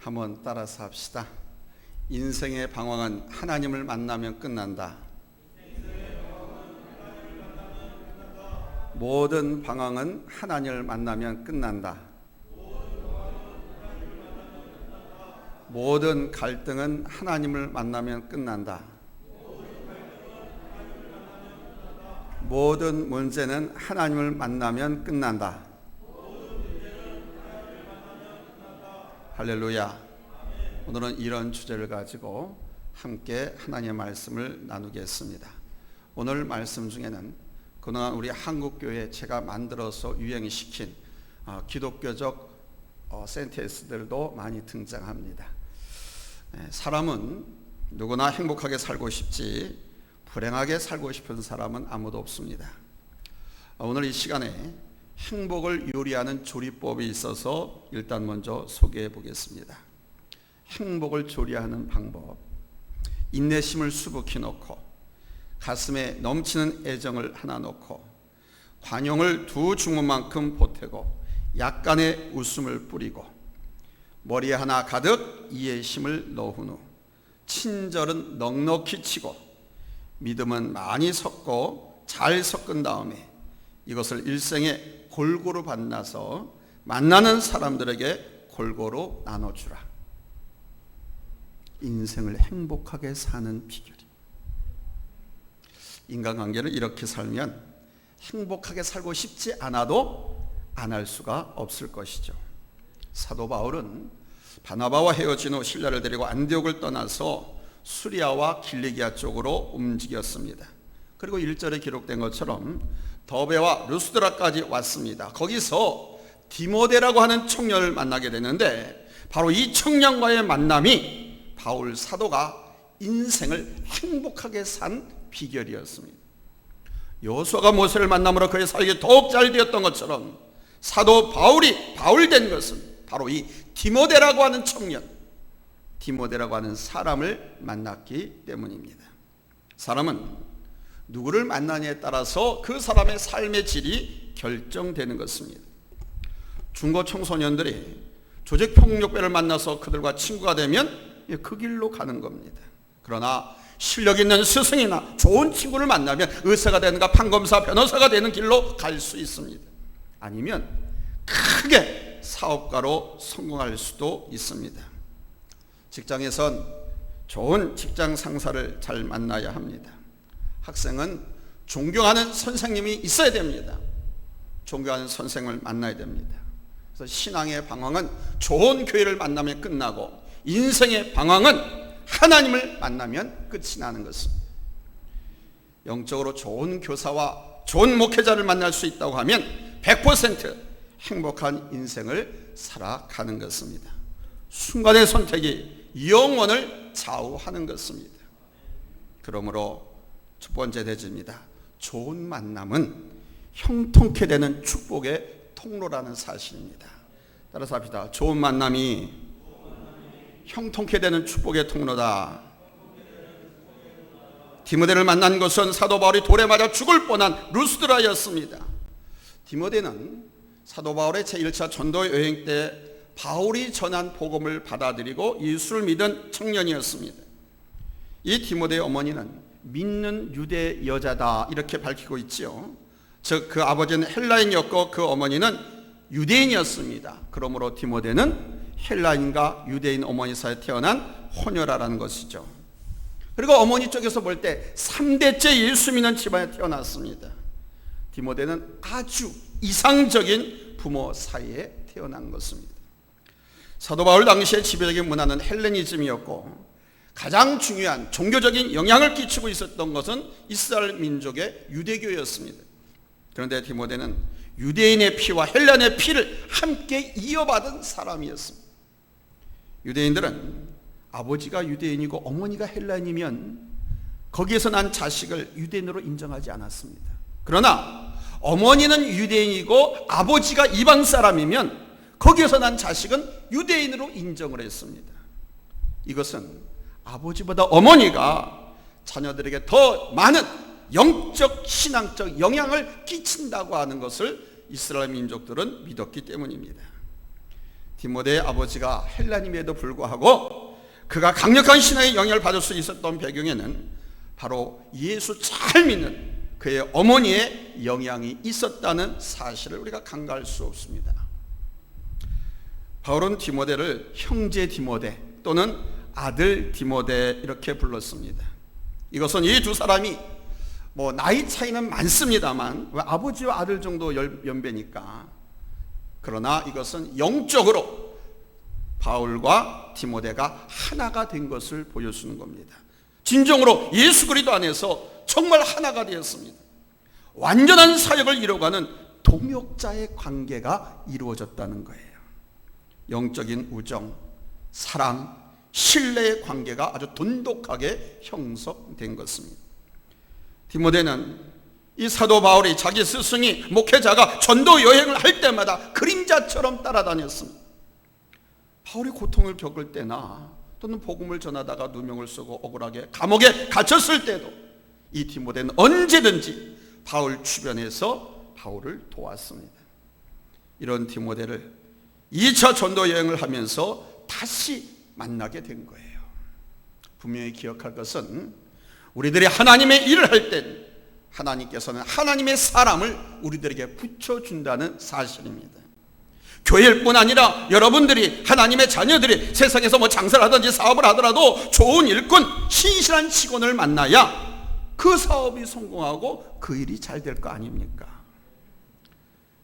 한번 따라서 합시다. 인생의 방황은 하나님을 만나면 끝난다. 모든 방황은 하나님을 만나면 끝난다. 모든 갈등은 하나님을 만나면 끝난다. 모든 문제는 하나님을 만나면 끝난다. 할렐루야. 오늘은 이런 주제를 가지고 함께 하나님의 말씀을 나누겠습니다. 오늘 말씀 중에는 그동안 우리 한국교회 제가 만들어서 유행시킨 기독교적 센텐스들도 많이 등장합니다. 사람은 누구나 행복하게 살고 싶지 불행하게 살고 싶은 사람은 아무도 없습니다. 오늘 이 시간에 행복을 요리하는 조리법이 있어서 일단 먼저 소개해 보겠습니다. 행복을 조리하는 방법. 인내심을 수북히 놓고 가슴에 넘치는 애정을 하나 놓고 관용을 2주먹만큼 보태고 약간의 웃음을 뿌리고 머리에 하나 가득 이해심을 넣은 후 친절은 넉넉히 치고 믿음은 많이 섞고 잘 섞은 다음에 이것을 일생에 골고루 만나서 만나는 사람들에게 골고루 나눠주라. 인생을 행복하게 사는 비결이. 인간관계를 이렇게 살면 행복하게 살고 싶지 않아도 안 할 수가 없을 것이죠. 사도 바울은 바나바와 헤어진 후 신라를 데리고 안디옥을 떠나서 수리아와 길리기아 쪽으로 움직였습니다. 그리고 1절에 기록된 것처럼 더베와 루스드라까지 왔습니다. 거기서 디모데라고 하는 청년을 만나게 되는데 바로 이 청년과의 만남이 바울 사도가 인생을 행복하게 산 비결이었습니다. 여호수아가 모세를 만남으로 그의 살기 더욱 잘 되었던 것처럼 사도 바울이 바울된 것은 바로 이 디모데라고 하는 청년, 디모데라고 하는 사람을 만났기 때문입니다. 사람은 누구를 만나냐에 따라서 그 사람의 삶의 질이 결정되는 것입니다. 중고 청소년들이 조직폭력배를 만나서 그들과 친구가 되면 그 길로 가는 겁니다. 그러나 실력 있는 스승이나 좋은 친구를 만나면 의사가 되는가 판검사, 변호사가 되는 길로 갈 수 있습니다. 아니면 크게 사업가로 성공할 수도 있습니다. 직장에선 좋은 직장 상사를 잘 만나야 합니다. 학생은 존경하는 선생님이 있어야 됩니다. 존경하는 선생을 만나야 됩니다. 그래서 신앙의 방황은 좋은 교회를 만나면 끝나고 인생의 방황은 하나님을 만나면 끝이 나는 것입니다. 영적으로 좋은 교사와 좋은 목회자를 만날 수 있다고 하면 100% 행복한 인생을 살아가는 것입니다. 순간의 선택이 영혼을 좌우하는 것입니다. 그러므로 첫 번째 대지입니다. 좋은 만남은 형통케 되는 축복의 통로라는 사실입니다. 따라서 합시다. 좋은 만남이 형통케 되는 축복의 통로다. 디모데를 만난 것은 사도 바울이 돌에 맞아 죽을 뻔한 루스드라였습니다. 디모데는 사도 바울의 제1차 전도 여행 때 바울이 전한 복음을 받아들이고 예수를 믿은 청년이었습니다. 이 디모데의 어머니는 믿는 유대 여자다 이렇게 밝히고 있지요. 즉 그 아버지는 헬라인이었고 그 어머니는 유대인이었습니다. 그러므로 디모데는 헬라인과 유대인 어머니 사이에 태어난 혼혈아라는 것이죠. 그리고 어머니 쪽에서 볼 때 3대째 예수 믿는 집안에 태어났습니다. 디모데는 아주 이상적인 부모 사이에 태어난 것입니다. 사도 바울 당시의 지배적인 문화는 헬레니즘이었고 가장 중요한 종교적인 영향을 끼치고 있었던 것은 이스라엘 민족의 유대교였습니다. 그런데 디모데는 유대인의 피와 헬라인의 피를 함께 이어받은 사람이었습니다. 유대인들은 아버지가 유대인이고 어머니가 헬라인이면 거기에서 난 자식을 유대인으로 인정하지 않았습니다. 그러나 어머니는 유대인이고 아버지가 이방 사람이면 거기에서 난 자식은 유대인으로 인정을 했습니다. 이것은 아버지보다 어머니가 자녀들에게 더 많은 영적 신앙적 영향을 끼친다고 하는 것을 이스라엘 민족들은 믿었기 때문입니다. 디모데의 아버지가 헬라님에도 불구하고 그가 강력한 신앙의 영향을 받을 수 있었던 배경에는 바로 예수 잘 믿는 그의 어머니의 영향이 있었다는 사실을 우리가 간과할 수 없습니다. 바울은 디모데를 형제 디모데 또는 아들 디모데 이렇게 불렀습니다. 이것은 이 두 사람이 나이 차이는 많습니다만 아버지와 아들 정도 연배니까, 그러나 이것은 영적으로 바울과 디모데가 하나가 된 것을 보여주는 겁니다. 진정으로 예수 그리스도 안에서 정말 하나가 되었습니다. 완전한 사역을 이루어가는 동역자의 관계가 이루어졌다는 거예요. 영적인 우정, 사랑, 신뢰의 관계가 아주 돈독하게 형성된 것입니다. 디모데는 이 사도 바울이 자기 스승이 목회자가 전도 여행을 할 때마다 그림자처럼 따라다녔습니다. 바울이 고통을 겪을 때나 또는 복음을 전하다가 누명을 쓰고 억울하게 감옥에 갇혔을 때도 이 디모데는 언제든지 바울 주변에서 바울을 도왔습니다. 이런 디모데를 2차 전도 여행을 하면서 다시 만나게 된 거예요. 분명히 기억할 것은 우리들이 하나님의 일을 할 때 하나님께서는 하나님의 사람을 우리들에게 붙여준다는 사실입니다. 교회일 뿐 아니라 여러분들이, 하나님의 자녀들이 세상에서 장사를 하든지 사업을 하더라도 좋은 일꾼, 신실한 직원을 만나야 그 사업이 성공하고 그 일이 잘 될 거 아닙니까?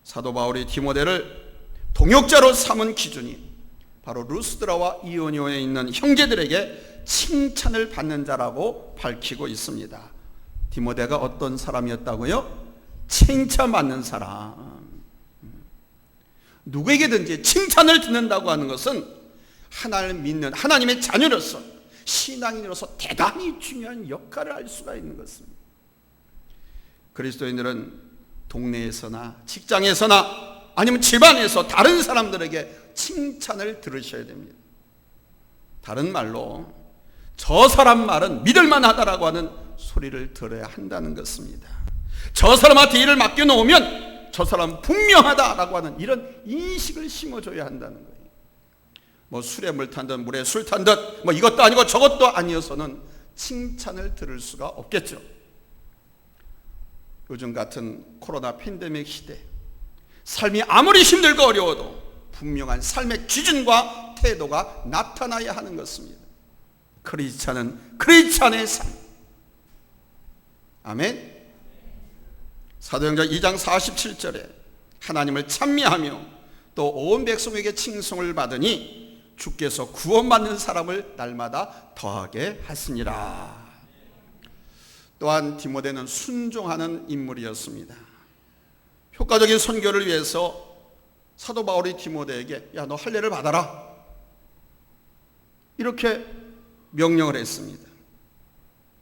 사도 바울이 디모데를 동역자로 삼은 기준이 바로 루스드라와 이오니오에 있는 형제들에게 칭찬을 받는 자라고 밝히고 있습니다. 디모데가 어떤 사람이었다고요? 칭찬받는 사람. 누구에게든지 칭찬을 듣는다고 하는 것은 하나님을 믿는 하나님의 자녀로서, 신앙인으로서 대단히 중요한 역할을 할 수가 있는 것입니다. 그리스도인들은 동네에서나 직장에서나 아니면 집안에서 다른 사람들에게 칭찬을 들으셔야 됩니다. 다른 말로 저 사람 말은 믿을만하다라고 하는 소리를 들어야 한다는 것입니다. 저 사람한테 일을 맡겨놓으면 저 사람 분명하다라고 하는 이런 인식을 심어줘야 한다는 거예요. 술에 물 탄 듯 물에 술 탄 듯 이것도 아니고 저것도 아니어서는 칭찬을 들을 수가 없겠죠. 요즘 같은 코로나 팬데믹 시대, 삶이 아무리 힘들고 어려워도 분명한 삶의 기준과 태도가 나타나야 하는 것입니다. 크리스찬의 삶. 아멘. 사도행전 2장 47절에 하나님을 찬미하며 또 온 백성에게 칭송을 받으니 주께서 구원받는 사람을 날마다 더하게 하시니라. 또한 디모데는 순종하는 인물이었습니다. 효과적인 선교를 위해서 사도 바울이 디모데에게 야, 너 할례를 받아라, 이렇게 명령을 했습니다.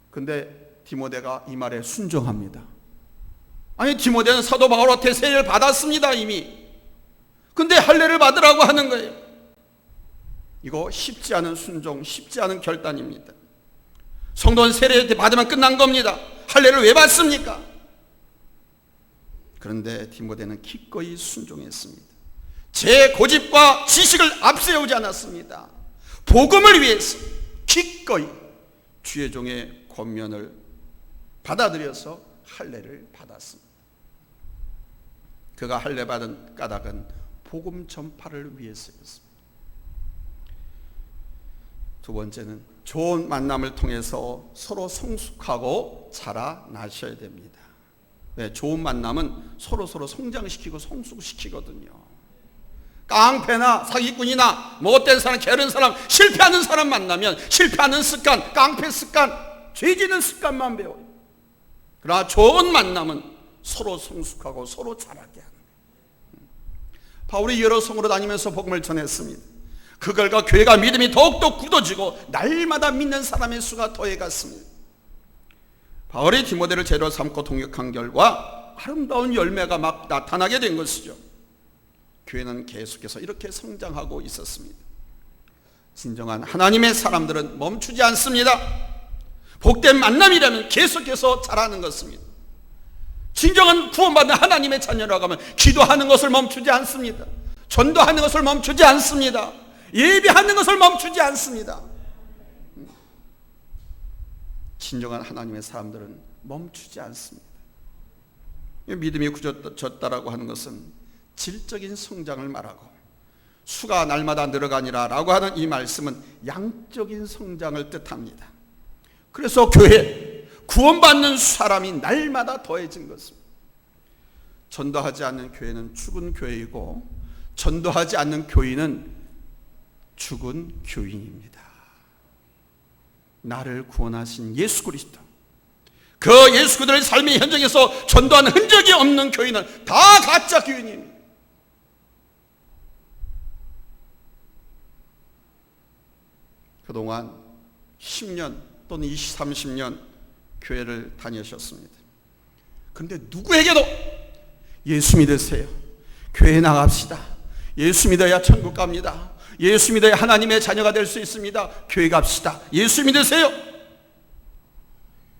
근데 디모데가 이 말에 순종합니다. 아니, 디모데는 사도 바울한테 세례를 받았습니다, 이미. 근데 할례를 받으라고 하는 거예요. 이거 쉽지 않은 순종, 쉽지 않은 결단입니다. 성도는 세례 받으면 끝난 겁니다. 할례를 왜 받습니까? 그런데 디모데는 기꺼이 순종했습니다. 제 고집과 지식을 앞세우지 않았습니다. 복음을 위해서 기꺼이 주의 종의 권면을 받아들여서 할례를 받았습니다. 그가 할례 받은 까닭은 복음 전파를 위해서였습니다. 두 번째는 좋은 만남을 통해서 서로 성숙하고 자라나셔야 됩니다. 왜? 좋은 만남은 서로 성장시키고 성숙시키거든요. 깡패나 사기꾼이나 못된 사람, 게으른 사람, 실패하는 사람 만나면 실패하는 습관, 깡패 습관, 죄지는 습관만 배워요. 그러나 좋은 만남은 서로 성숙하고 서로 자라게 하는 거예요. 바울이 여러 성으로 다니면서 복음을 전했습니다. 그 결과 교회가 믿음이 더욱더 굳어지고 날마다 믿는 사람의 수가 더해갔습니다. 바울이 디모데를 제로 삼고 동역한 결과 아름다운 열매가 막 나타나게 된 것이죠. 교회는 계속해서 이렇게 성장하고 있었습니다. 진정한 하나님의 사람들은 멈추지 않습니다. 복된 만남이라면 계속해서 자라는 것입니다. 진정한 구원받는 하나님의 자녀라고 하면 기도하는 것을 멈추지 않습니다. 전도하는 것을 멈추지 않습니다. 예배하는 것을 멈추지 않습니다. 진정한 하나님의 사람들은 멈추지 않습니다. 믿음이 굳어졌다라고 하는 것은 질적인 성장을 말하고, 수가 날마다 늘어가니라 라고 하는 이 말씀은 양적인 성장을 뜻합니다. 그래서 교회, 구원받는 사람이 날마다 더해진 것입니다. 전도하지 않는 교회는 죽은 교회이고, 전도하지 않는 교인은 죽은 교인입니다. 나를 구원하신 예수 그리스도, 그 예수 그리스도의 삶의 현장에서 전도한 흔적이 없는 교인은 다 가짜 교인입니다. 그동안 10년 또는 20, 30년 교회를 다니셨습니다. 그런데 누구에게도 예수 믿으세요, 교회 나갑시다, 예수 믿어야 천국 갑니다, 예수 믿어야 하나님의 자녀가 될 수 있습니다, 교회 갑시다, 예수 믿으세요,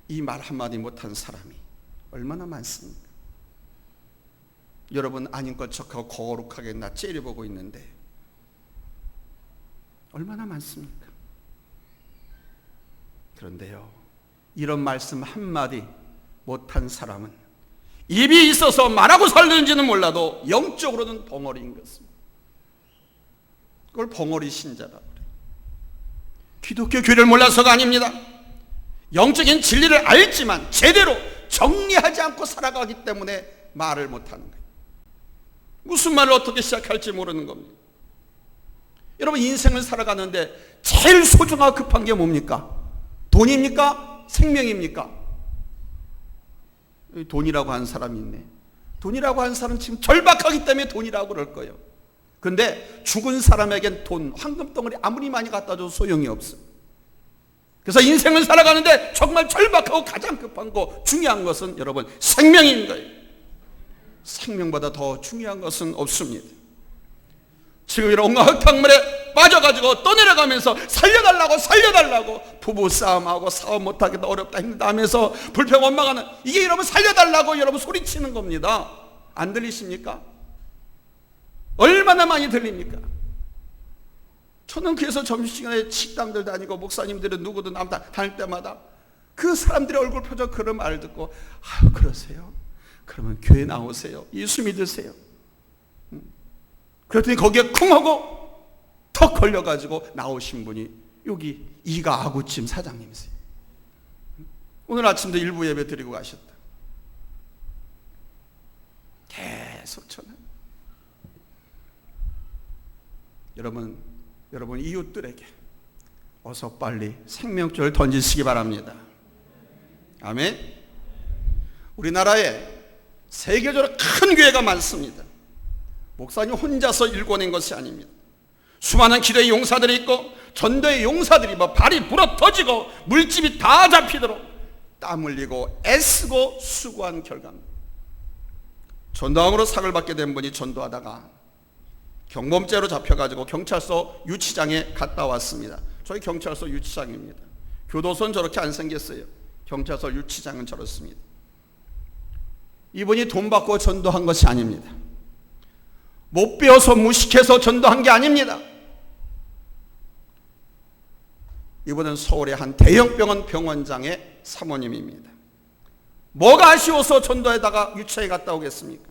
이 말 한마디 못한 사람이 얼마나 많습니까? 여러분 아닌 것 척하고 거룩하게 나 째려보고 있는데 얼마나 많습니까? 그런데요, 이런 말씀 한마디 못한 사람은 입이 있어서 말하고 살는지는 몰라도 영적으로는 벙어리인 것입니다. 그걸 벙어리 신자라고 그래요. 기독교 교리를 몰라서가 아닙니다. 영적인 진리를 알지만 제대로 정리하지 않고 살아가기 때문에 말을 못하는 거예요. 무슨 말을 어떻게 시작할지 모르는 겁니다. 여러분, 인생을 살아가는데 제일 소중하고 급한 게 뭡니까? 돈입니까? 생명입니까? 돈이라고 하는 사람이 있네. 돈이라고 하는 사람은 지금 절박하기 때문에 돈이라고 그럴 거예요. 근데 죽은 사람에겐 돈, 황금덩어리 아무리 많이 갖다 줘도 소용이 없어요. 그래서 인생을 살아가는데 정말 절박하고 가장 급한 거, 중요한 것은 여러분 생명인 거예요. 생명보다 더 중요한 것은 없습니다. 지금 이런 온갖 흙탕물에 빠져가지고 떠내려가면서 살려달라고 부부싸움하고 싸움 못하겠다, 어렵다, 힘들다 하면서 불평 원망하는, 이게 여러분 살려달라고 여러분 소리치는 겁니다. 안 들리십니까? 얼마나 많이 들립니까? 저는 그래서 점심시간에 식당들 다니고 목사님들은 누구든 다닐 때마다 그 사람들의 얼굴 표정 그런 말을 듣고, 아유 그러세요? 그러면 교회 나오세요, 예수 믿으세요. 그랬더니 거기에 쿵 하고 턱 걸려가지고 나오신 분이 여기 이가 아구찜 사장님이세요. 오늘 아침도 일부 예배 드리고 가셨다. 계속 저는 여러분 이웃들에게 어서 빨리 생명줄을 던지시기 바랍니다. 아멘. 우리나라에 세계적으로 큰 교회가 많습니다. 목사님 혼자서 일궈낸 것이 아닙니다. 수많은 기도의 용사들이 있고 전도의 용사들이 발이 불어 터지고 물집이 다 잡히도록 땀 흘리고 애쓰고 수고한 결과입니다. 전도함으로 상을 받게 된 분이 전도하다가 경범죄로 잡혀가지고 경찰서 유치장에 갔다 왔습니다. 저희 경찰서 유치장입니다. 교도소는 저렇게 안 생겼어요. 경찰서 유치장은 저렇습니다. 이분이 돈 받고 전도한 것이 아닙니다. 못 배워서 무식해서 전도한 게 아닙니다. 이분은 서울의 한 대형 병원장의 사모님입니다. 뭐가 아쉬워서 전도에다가 유치장에 갔다 오겠습니까?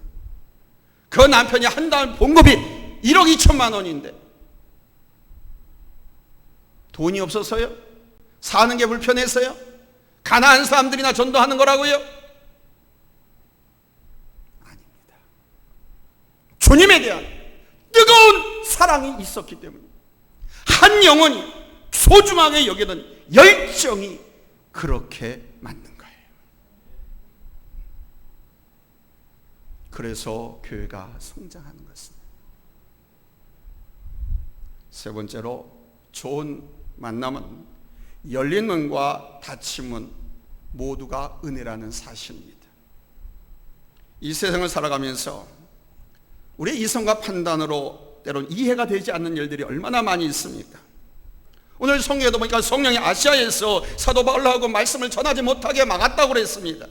그 남편이 한 달 봉급이 1억 2천만 원인데 돈이 없어서요? 사는 게 불편해서요? 가난한 사람들이나 전도하는 거라고요? 아닙니다. 주님에 대한 뜨거운 사랑이 있었기 때문에 한 영혼이 소중하게 여기는 열정이 그렇게 맞는 거예요. 그래서 교회가 성장하는 것입니다. 세 번째로, 좋은 만남은 열린 문과 닫힌 문 모두가 은혜라는 사실입니다. 이 세상을 살아가면서 우리의 이성과 판단으로 때론 이해가 되지 않는 일들이 얼마나 많이 있습니까? 오늘 성경에도 보니까 성령이 아시아에서 사도 바울하고 말씀을 전하지 못하게 막았다고 그랬습니다.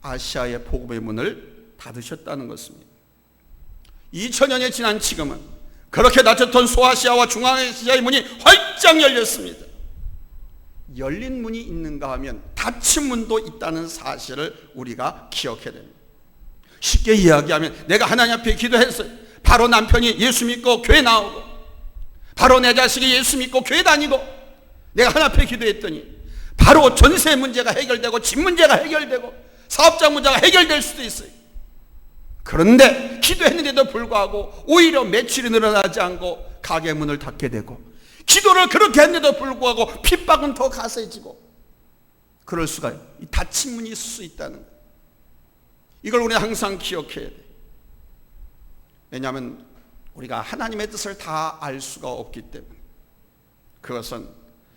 아시아의 복음의 문을 닫으셨다는 것입니다. 2000년이 지난 지금은 그렇게 닫혔던 소아시아와 중앙아시아의 문이 활짝 열렸습니다. 열린 문이 있는가 하면 닫힌 문도 있다는 사실을 우리가 기억해야 됩니다. 쉽게 이야기하면 내가 하나님 앞에 기도했어요. 바로 남편이 예수 믿고 교회 나오고, 바로 내 자식이 예수 믿고 교회 다니고, 내가 하나님 앞에 기도했더니 바로 전세 문제가 해결되고 집 문제가 해결되고 사업장 문제가 해결될 수도 있어요. 그런데 기도했는데도 불구하고 오히려 매출이 늘어나지 않고 가게 문을 닫게 되고, 기도를 그렇게 했는데도 불구하고 핍박은 더 가세지고, 그럴 수가 닫힌 문이 있을 수 있다는 거예요. 이걸 우리는 항상 기억해야 돼요. 왜냐하면 우리가 하나님의 뜻을 다 알 수가 없기 때문에. 그것은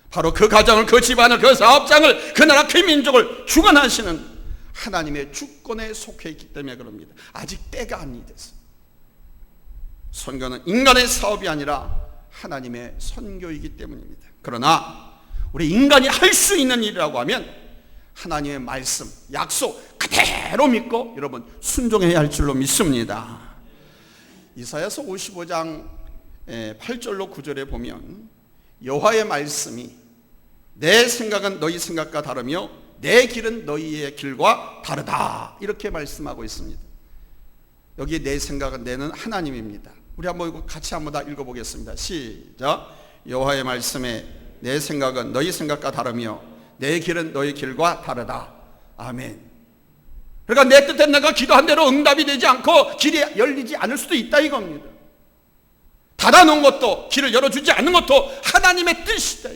바로 그 가정을, 그 집안을, 그 사업장을, 그 나라, 그 민족을 주관하시는 하나님의 주권에 속해 있기 때문에 그럽니다. 아직 때가 아니 됐어요. 선교는 인간의 사업이 아니라 하나님의 선교이기 때문입니다. 그러나 우리 인간이 할 수 있는 일이라고 하면 하나님의 말씀, 약속 그대로 믿고 여러분 순종해야 할 줄로 믿습니다. 이사야서 55장 8절로 9절에 보면 여호와의 말씀이 내 생각은 너희 생각과 다르며 내 길은 너희의 길과 다르다, 이렇게 말씀하고 있습니다. 여기 내 생각은, 내는 하나님입니다. 우리 한번 같이 한번 다 읽어보겠습니다. 시작. 여호와의 말씀에 내 생각은 너희 생각과 다르며 내 길은 너희 길과 다르다. 아멘. 그러니까 내 뜻대로 내가 기도한 대로 응답이 되지 않고 길이 열리지 않을 수도 있다 이겁니다. 닫아놓은 것도, 길을 열어주지 않는 것도 하나님의 뜻이다.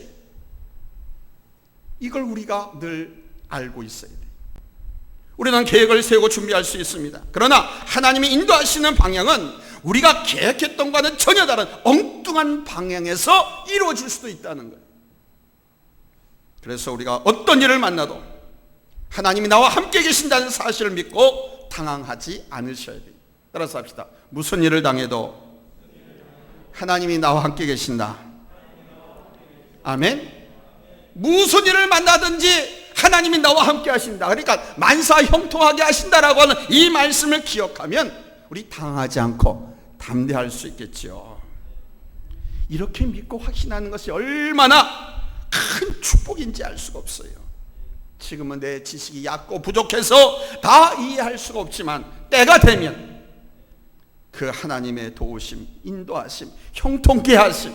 이걸 우리가 늘 알고 있어야 돼요. 우리는 계획을 세우고 준비할 수 있습니다. 그러나 하나님이 인도하시는 방향은 우리가 계획했던 것과는 전혀 다른 엉뚱한 방향에서 이루어질 수도 있다는 거예요. 그래서 우리가 어떤 일을 만나도 하나님이 나와 함께 계신다는 사실을 믿고 당황하지 않으셔야 돼요. 따라서 합시다. 무슨 일을 당해도 하나님이 나와 함께 계신다. 아멘. 무슨 일을 만나든지 하나님이 나와 함께 하신다. 그러니까 만사 형통하게 하신다라고 하는 이 말씀을 기억하면 우리 당하지 않고 담대할 수 있겠죠. 이렇게 믿고 확신하는 것이 얼마나 큰 축복인지 알 수가 없어요. 지금은 내 지식이 얕고 부족해서 다 이해할 수가 없지만 때가 되면 그 하나님의 도우심, 인도하심, 형통케 하심,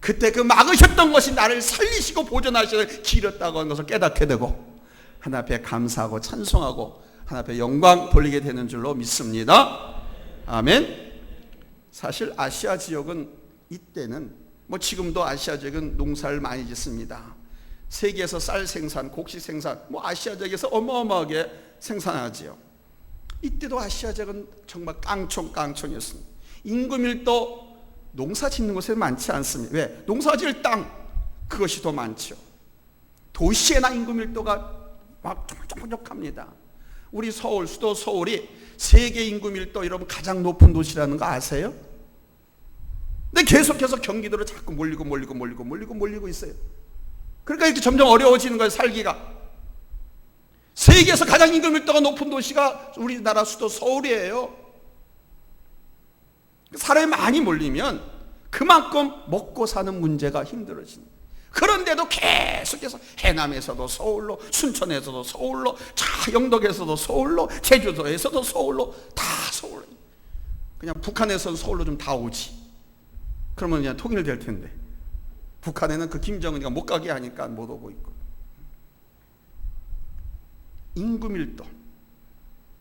그때 그 막으셨던 것이 나를 살리시고 보존하시고 길었다고 하는 것을 깨닫게 되고 하나님 앞에 감사하고 찬송하고 하나님 앞에 영광 돌리게 되는 줄로 믿습니다. 아멘. 사실 아시아 지역은 이때는 지금도 아시아 지역은 농사를 많이 짓습니다. 세계에서 쌀 생산, 곡식 생산, 아시아 지역에서 어마어마하게 생산하지요. 이때도 아시아 지역은 정말 깡총이었습니다. 인구 밀도 농사 짓는 곳에 많지 않습니다. 왜? 농사 지을 땅, 그것이 더 많죠. 도시에나 인구 밀도가 막 ጮ목ጮ목합니다. 우리 서울, 수도 서울이 세계 인구 밀도 여러분 가장 높은 도시라는 거 아세요? 근데 계속해서 경기도로 자꾸 몰리고 있어요. 그러니까 이렇게 점점 어려워지는 거예요, 살기가. 세계에서 가장 인구 밀도가 높은 도시가 우리나라 수도 서울이에요. 사람이 많이 몰리면 그만큼 먹고 사는 문제가 힘들어집니다. 그런데도 계속해서 해남에서도 서울로, 순천에서도 서울로, 영덕에서도 서울로, 제주도에서도 서울로, 다 서울로. 그냥 북한에서는 서울로 좀 다 오지. 그러면 그냥 통일될 텐데. 북한에는 그 김정은이가 못 가게 하니까 못 오고 있고. 인구 밀도,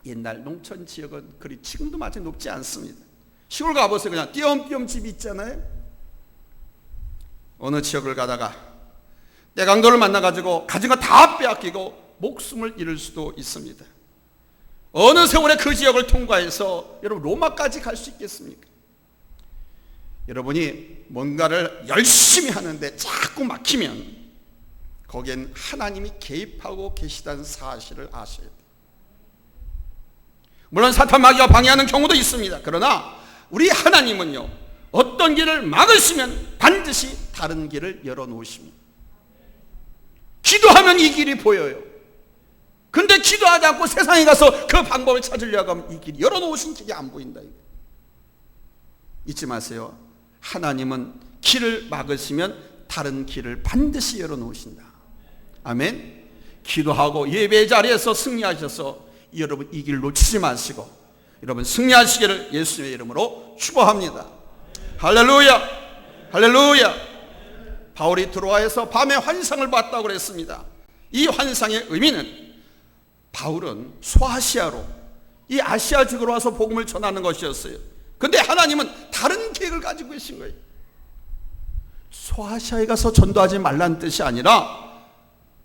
옛날 농촌 지역은 그리 지금도 마찬가지 높지 않습니다. 시골 가보세요. 그냥 띄엄띄엄 집이 있잖아요. 어느 지역을 가다가 내강도를 만나가지고 가진 거 다 빼앗기고 목숨을 잃을 수도 있습니다. 어느 세월에 그 지역을 통과해서 여러분 로마까지 갈 수 있겠습니까? 여러분이 뭔가를 열심히 하는데 자꾸 막히면 거기엔 하나님이 개입하고 계시다는 사실을 아셔야 돼요. 물론 사탄 마귀가 방해하는 경우도 있습니다. 그러나 우리 하나님은요, 어떤 길을 막으시면 반드시 다른 길을 열어놓으십니다. 기도하면 이 길이 보여요. 근데 기도하지 않고 세상에 가서 그 방법을 찾으려고 하면 이 길이 열어놓으신 길이 안 보인다. 잊지 마세요. 하나님은 길을 막으시면 다른 길을 반드시 열어놓으신다. 아멘. 기도하고 예배 자리에서 승리하셔서 여러분 이 길 놓치지 마시고 여러분 승리하시기를 예수님의 이름으로 축복합니다. 할렐루야, 할렐루야. 바울이 드로아에서 밤에 환상을 봤다고 그랬습니다. 이 환상의 의미는 바울은 소아시아로 이 아시아 지구로 와서 복음을 전하는 것이었어요. 그런데 하나님은 다른 계획을 가지고 계신 거예요. 소아시아에 가서 전도하지 말라는 뜻이 아니라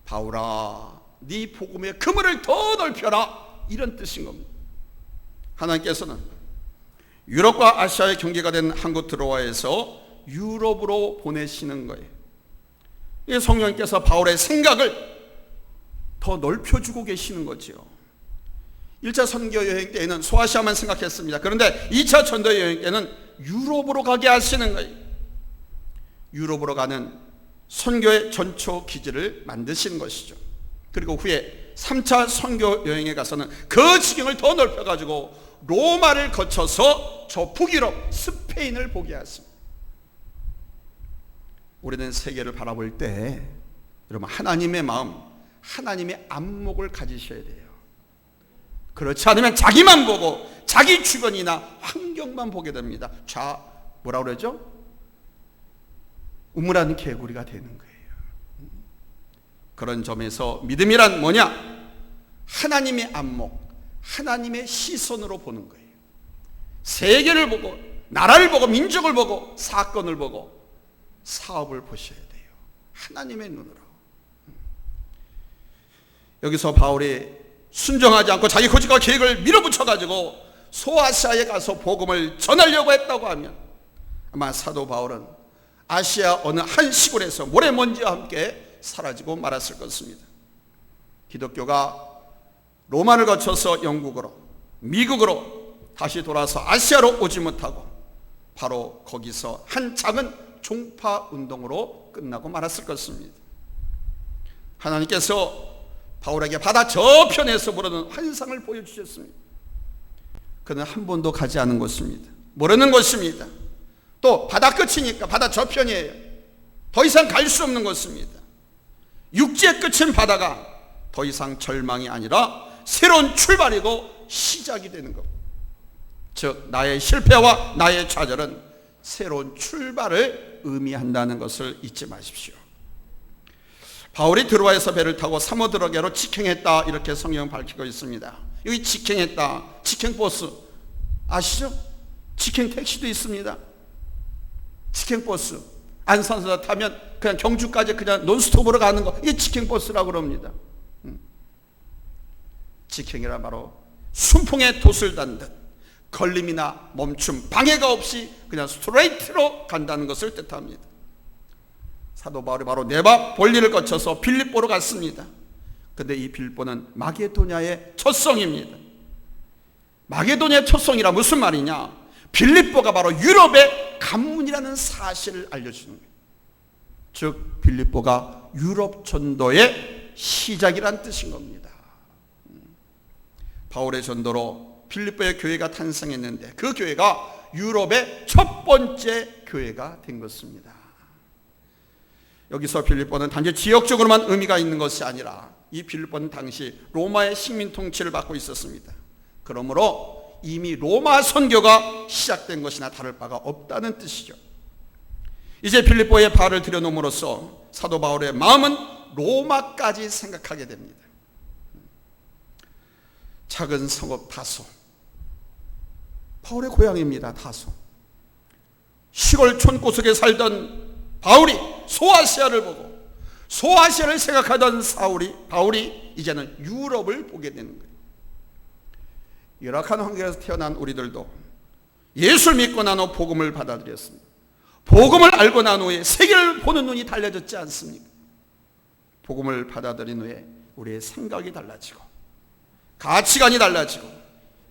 바울아 네 복음의 그물을 더 넓혀라, 이런 뜻인 겁니다. 하나님께서는 유럽과 아시아의 경계가 된 한국 드로아에서 유럽으로 보내시는 거예요. 이 성령께서 바울의 생각을 더 넓혀주고 계시는 거죠. 1차 선교 여행 때에는 소아시아만 생각했습니다. 그런데 2차 전도 여행 때는 유럽으로 가게 하시는 거예요. 유럽으로 가는 선교의 전초 기지를 만드시는 것이죠. 그리고 후에 3차 선교 여행에 가서는 그 지경을 더 넓혀가지고 로마를 거쳐서 저 북유럽 스페인을 보게 하십니다. 우리는 세계를 바라볼 때 여러분 하나님의 마음, 하나님의 안목을 가지셔야 돼요. 그렇지 않으면 자기만 보고 자기 주변이나 환경만 보게 됩니다. 뭐라 그러죠? 우물안 개구리가 되는 거예요. 그런 점에서 믿음이란 뭐냐? 하나님의 안목, 하나님의 시선으로 보는 거예요. 세계를 보고 나라를 보고 민족을 보고 사건을 보고 사업을 보셔야 돼요. 하나님의 눈으로. 여기서 바울이 순종하지 않고 자기 고집과 계획을 밀어붙여가지고 소아시아에 가서 복음을 전하려고 했다고 하면 아마 사도 바울은 아시아 어느 한 시골에서 모래먼지와 함께 사라지고 말았을 것입니다. 기독교가 로마를 거쳐서 영국으로, 미국으로 다시 돌아서 아시아로 오지 못하고 바로 거기서 한 작은 종파 운동으로 끝나고 말았을 것입니다. 하나님께서 바울에게 바다 저편에서 부르는 환상을 보여주셨습니다. 그는 한 번도 가지 않은 곳입니다. 모르는 곳입니다. 또 바다 끝이니까 바다 저편이에요. 더 이상 갈 수 없는 곳입니다. 육지의 끝인 바다가 더 이상 절망이 아니라 새로운 출발이고 시작이 되는 것. 즉 나의 실패와 나의 좌절은 새로운 출발을 의미한다는 것을 잊지 마십시오. 바울이 드로아에서 배를 타고 사모드라게로 직행했다, 이렇게 성경은 밝히고 있습니다. 여기 직행했다, 직행버스 아시죠? 직행 택시도 있습니다. 직행버스 안산에서 타면 그냥 경주까지 그냥 논스톱으로 가는 거, 이게 직행버스라고 그럽니다. 직행이란 바로 순풍에 돛을 단 듯 걸림이나 멈춤, 방해가 없이 그냥 스트레이트로 간다는 것을 뜻합니다. 사도 바울이 바로 네바 볼리를 거쳐서 빌립보로 갔습니다. 그런데 이 빌립보는 마게도냐의 첫 성입니다. 마게도냐의 첫 성이라 무슨 말이냐? 빌립보가 바로 유럽의 관문이라는 사실을 알려주는 거예요. 즉 빌립보가 유럽 전도의 시작이란 뜻인 겁니다. 바울의 전도로 빌립보의 교회가 탄생했는데 그 교회가 유럽의 첫 번째 교회가 된 것입니다. 여기서 빌립보는 단지 지역적으로만 의미가 있는 것이 아니라 이 빌립보는 당시 로마의 식민 통치를 받고 있었습니다. 그러므로 이미 로마 선교가 시작된 것이나 다를 바가 없다는 뜻이죠. 이제 빌립보에 발을 들여놓음으로써 사도 바울의 마음은 로마까지 생각하게 됩니다. 작은 성읍 다소, 바울의 고향입니다. 다소. 시골 촌구석에 살던 바울이 소아시아를 보고 소아시아를 생각하던 바울이 이제는 유럽을 보게 되는 거예요. 열악한 환경에서 태어난 우리들도 예수를 믿고 난 후 복음을 받아들였습니다. 복음을 알고 난 후에 세계를 보는 눈이 달라졌지 않습니까? 복음을 받아들인 후에 우리의 생각이 달라지고 가치관이 달라지고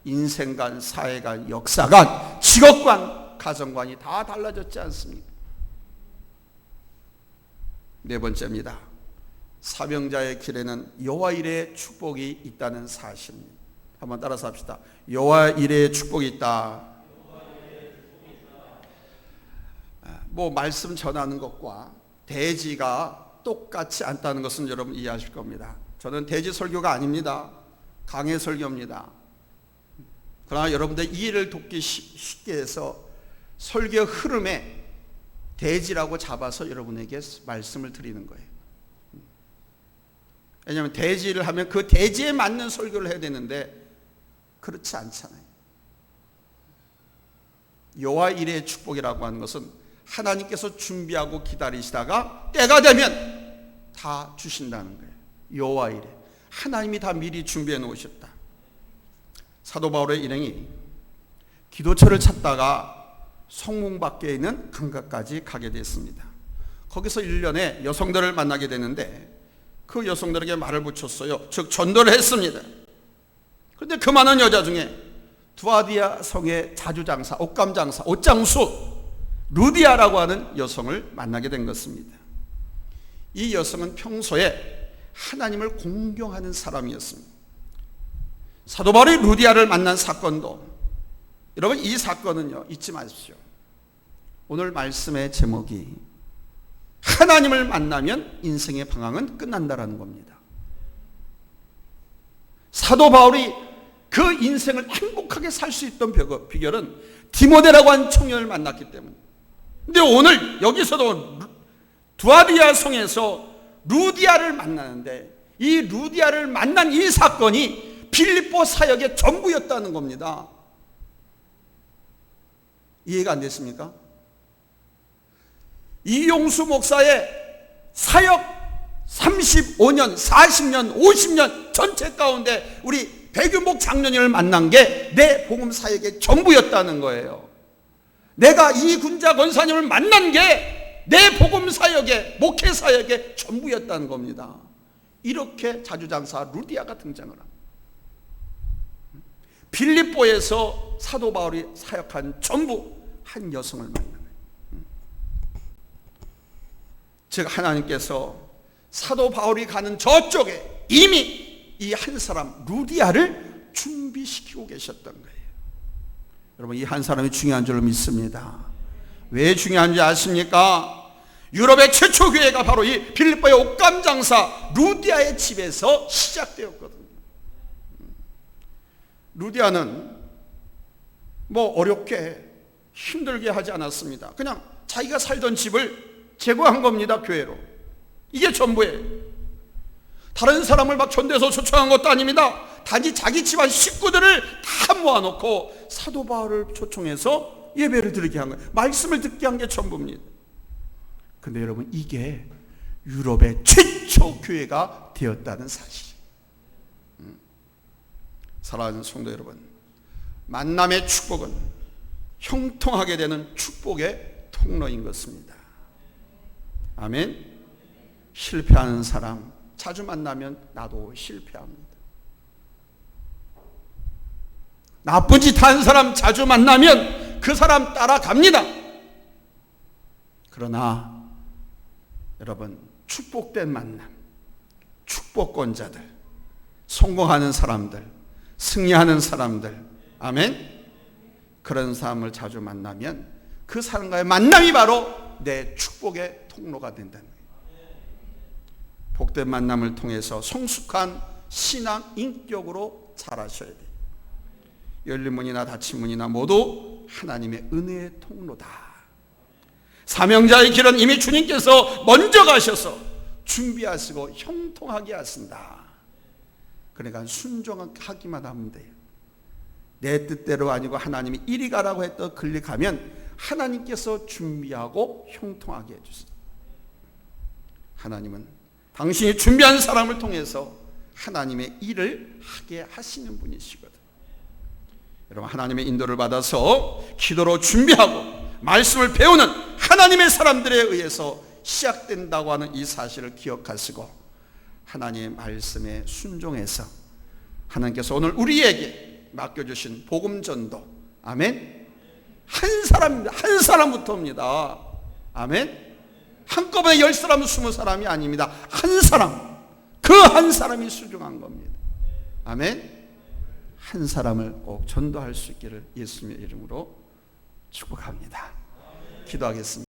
인생관, 사회관, 역사관, 직업관, 가정관이 다 달라졌지 않습니까? 네 번째입니다. 사명자의 길에는 여호와 이레의 축복이 있다는 사실입니다. 한번 따라서 합시다. 여호와 이레의 축복이 있다. 뭐 말씀 전하는 것과 대지가 똑같지 않다는 것은 여러분 이해하실 겁니다. 저는 대지 설교가 아닙니다. 강해 설교입니다. 그러나 여러분들 이해를 돕기 쉽게 해서 설교 흐름에 대지라고 잡아서 여러분에게 말씀을 드리는 거예요. 왜냐하면 대지를 하면 그 대지에 맞는 설교를 해야 되는데 그렇지 않잖아요. 여호와 이레의 축복이라고 하는 것은 하나님께서 준비하고 기다리시다가 때가 되면 다 주신다는 거예요. 여호와 이레, 하나님이 다 미리 준비해 놓으셨다. 사도 바울의 일행이 기도처를 찾다가 성문 밖에 있는 강가까지 가게 됐습니다. 거기서 1년에 여성들을 만나게 되는데 그 여성들에게 말을 붙였어요. 즉 전도를 했습니다. 그런데 그 많은 여자 중에 두아디아 성의 자주장사, 옷감장사, 옷장수 루디아라고 하는 여성을 만나게 된 것입니다. 이 여성은 평소에 하나님을 공경하는 사람이었습니다. 사도 바울이 루디아를 만난 사건도, 여러분 이 사건은요 잊지 마십시오. 오늘 말씀의 제목이 하나님을 만나면 인생의 방향은 끝난다라는 겁니다. 사도 바울이 그 인생을 행복하게 살 수 있던 비결은 디모데라고 한 청년을 만났기 때문에. 근데 오늘 여기서도 두아디아 성에서 루디아를 만나는데 이 루디아를 만난 이 사건이 빌립보 사역의 전부였다는 겁니다. 이해가 안 됐습니까? 이용수 목사의 사역 35년, 40년, 50년 전체 가운데 우리 백윤복 장로님을 만난 게 내 복음 사역의 전부였다는 거예요. 내가 이 군자 권사님을 만난 게 내 복음 사역의, 목회 사역의 전부였다는 겁니다. 이렇게 자주장사 루디아가 등장을 합니다. 빌립보에서 사도 바울이 사역한 전부 한 여성을 만나요. 즉 하나님께서 사도 바울이 가는 저쪽에 이미 이 한 사람 루디아를 준비시키고 계셨던 거예요. 여러분 이 한 사람이 중요한 줄로 믿습니다. 왜 중요한지 아십니까? 유럽의 최초 교회가 바로 이 빌립보의 옷감 장사 루디아의 집에서 시작되었거든요. 루디아는 뭐 어렵게 힘들게 하지 않았습니다. 그냥 자기가 살던 집을 제거한 겁니다. 교회로. 이게 전부예요. 다른 사람을 막 전도해서 초청한 것도 아닙니다. 단지 자기 집안 식구들을 다 모아놓고 사도 바울을 초청해서 예배를 드리게 한 거예요. 말씀을 듣게 한 게 전부입니다. 근데 여러분 이게 유럽의 최초 교회가 되었다는 사실. 사랑하는 성도 여러분, 만남의 축복은 형통하게 되는 축복의 통로인 것입니다. 아멘. 실패하는 사람 자주 만나면 나도 실패합니다. 나쁜 짓 하는 사람 자주 만나면 그 사람 따라갑니다. 그러나 여러분 축복된 만남, 축복권자들, 성공하는 사람들, 승리하는 사람들, 아멘, 그런 사람을 자주 만나면 그 사람과의 만남이 바로 내 축복의 통로가 된다는 거예요. 복된 만남을 통해서 성숙한 신앙 인격으로 자라셔야 돼요. 열린 문이나 닫힌 문이나 모두 하나님의 은혜의 통로다. 사명자의 길은 이미 주님께서 먼저 가셔서 준비하시고 형통하게 하신다. 그러니까 순종하기만 하면 돼요. 내 뜻대로 아니고 하나님이 이리 가라고 했던 글리 가면 하나님께서 준비하고 형통하게 해주세요. 하나님은 당신이 준비한 사람을 통해서 하나님의 일을 하게 하시는 분이시거든. 여러분 하나님의 인도를 받아서 기도로 준비하고 말씀을 배우는 하나님의 사람들에 의해서 시작된다고 하는 이 사실을 기억하시고 하나님의 말씀에 순종해서 하나님께서 오늘 우리에게 맡겨주신 복음 전도, 아멘, 한 사람부터입니다. 아멘. 한꺼번에 10사람 20사람이 아닙니다. 한 사람, 그 한 사람이 수중한 겁니다. 아멘. 한 사람을 꼭 전도할 수 있기를 예수님의 이름으로 축복합니다. 기도하겠습니다.